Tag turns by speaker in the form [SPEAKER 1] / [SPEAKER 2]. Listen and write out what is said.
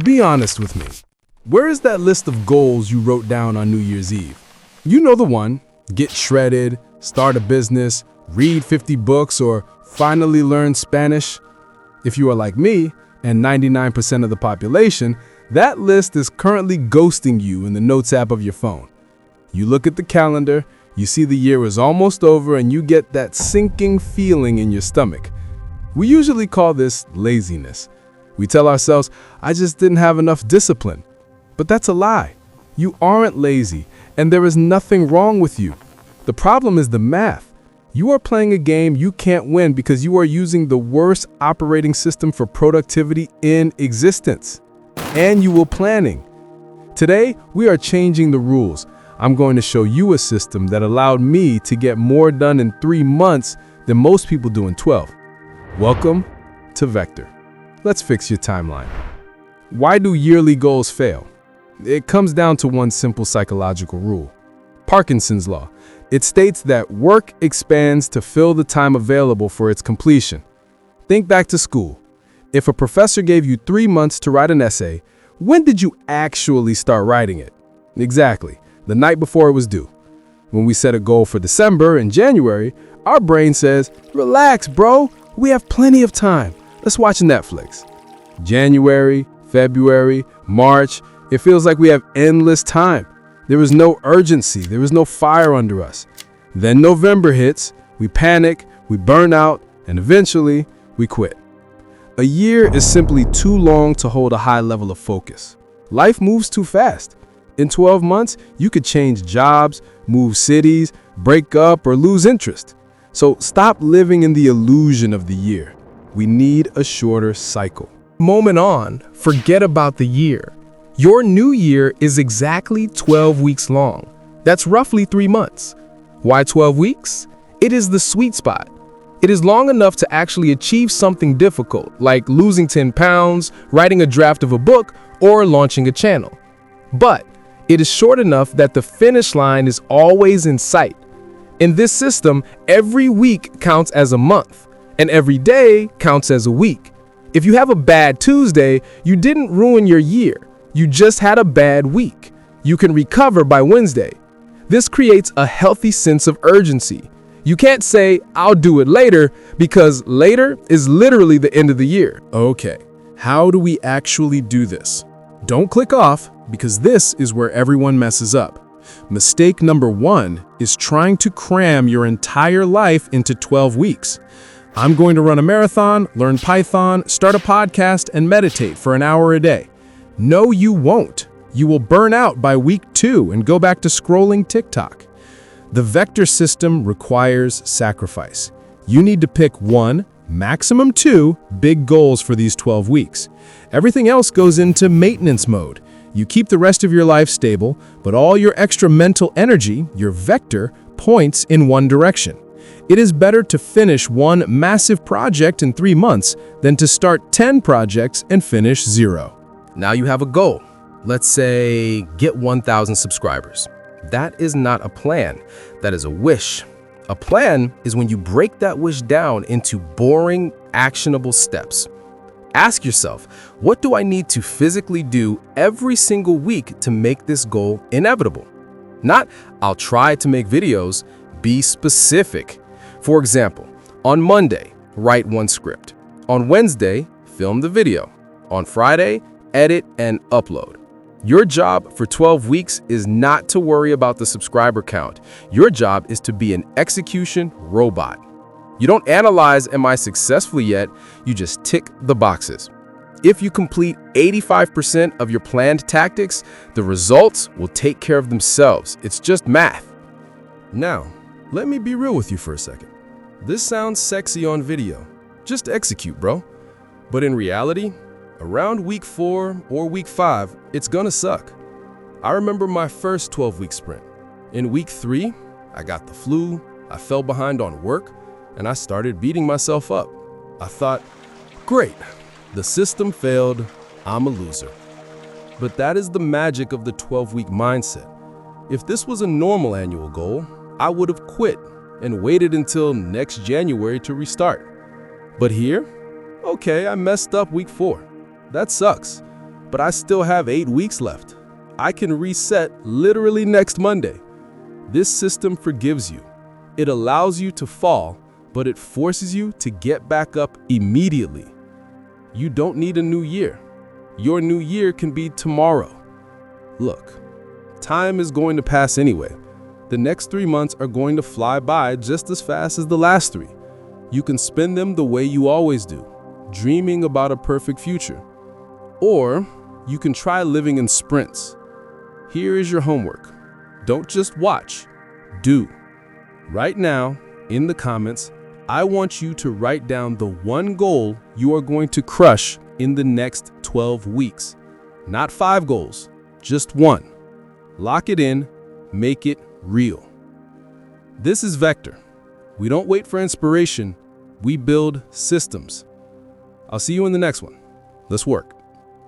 [SPEAKER 1] Be honest with me. Where is that list of goals you wrote down on New Year's Eve? You know the one. Get shredded, start a business, read 50 books, or finally learn Spanish. If you are like me, and 99% of the population, that list is currently ghosting you in the Notes app of your phone. You look at the calendar, you see the year is almost over, and you get that sinking feeling in your stomach. We usually call this laziness. We tell ourselves, I just didn't have enough discipline. But that's a lie. You aren't lazy, and there is nothing wrong with you. The problem is the math. You are playing a game you can't win because you are using the worst operating system for productivity in existence. Annual planning. Today, we are changing the rules. I'm going to show you a system that allowed me to get more done in 3 months than most people do in 12. Welcome to Vector. Let's fix your timeline. Why do yearly goals fail? It comes down to one simple psychological rule. Parkinson's law. It states that work expands to fill the time available for its completion. Think back to school. If a professor gave you 3 months to write an essay, when did you actually start writing it? Exactly, the night before it was due. When we set a goal for December and January, our brain says, relax, bro, we have plenty of time. Let's watch Netflix. January, February, March, it feels like we have endless time. There is no urgency, there is no fire under us. Then November hits, we panic, we burn out, and eventually we quit. A year is simply too long to hold a high level of focus. Life moves too fast. In 12 months, you could change jobs, move cities, break up, or lose interest. So stop living in the illusion of the year. We need a shorter cycle.
[SPEAKER 2] Moment on, forget about the year. Your new year is exactly 12 weeks long. That's roughly 3 months. Why 12 weeks? It is the sweet spot. It is long enough to actually achieve something difficult, like losing 10 pounds, writing a draft of a book, or launching a channel. But it is short enough that the finish line is always in sight. In this system, every week counts as a month, and every day counts as a week. If you have a bad Tuesday, you didn't ruin your year. You just had a bad week. You can recover by Wednesday. This creates a healthy sense of urgency. You can't say, I'll do it later, because later is literally the end of the year.
[SPEAKER 1] Okay, how do we actually do this? Don't click off, because this is where everyone messes up. Mistake number 1 is trying to cram your entire life into 12 weeks. I'm going to run a marathon, learn Python, start a podcast, and meditate for an hour a day. No, you won't. You will burn out by week 2 and go back to scrolling TikTok. The Vector system requires sacrifice. You need to pick 1, maximum 2, big goals for these 12 weeks. Everything else goes into maintenance mode. You keep the rest of your life stable, but all your extra mental energy, your vector, points in one direction. It is better to finish one massive project in 3 months than to start 10 projects and finish 0.
[SPEAKER 2] Now you have a goal. Let's say get 1,000 subscribers. That is not a plan. That is a wish. A plan is when you break that wish down into boring, actionable steps. Ask yourself, what do I need to physically do every single week to make this goal inevitable? Not, I'll try to make videos. Be specific. For example, on Monday, write 1 script. On Wednesday, film the video. On Friday, edit and upload. Your job for 12 weeks is not to worry about the subscriber count. Your job is to be an execution robot. You don't analyze, am I successful yet? You just tick the boxes. If you complete 85% of your planned tactics, the results will take care of themselves. It's just math.
[SPEAKER 1] Now, let me be real with you for a second. This sounds sexy on video. Just execute, bro. But in reality, around week 4 or week 5, it's gonna suck. I remember my first 12-week sprint. In week 3, I got the flu, I fell behind on work, and I started beating myself up. I thought, great, the system failed, I'm a loser. But that is the magic of the 12-week mindset. If this was a normal annual goal, I would have quit and waited until next January to restart. But here, okay, I messed up week 4. That sucks. but I still have 8 weeks left. I can reset literally next Monday. This system forgives you. It allows you to fall, but it forces you to get back up immediately. You don't need a new year. Your new year can be tomorrow. Look, time is going to pass anyway. The next 3 months are going to fly by just as fast as the last 3. You can spend them the way you always do, dreaming about a perfect future. Or you can try living in sprints. Here is your homework. Don't just watch, do. Right now, in the comments, I want you to write down the one goal you are going to crush in the next 12 weeks. Not 5 goals, just 1. Lock it in, make it real. This is Vector. We don't wait for inspiration, we build systems. I'll see you in the next one. Let's work.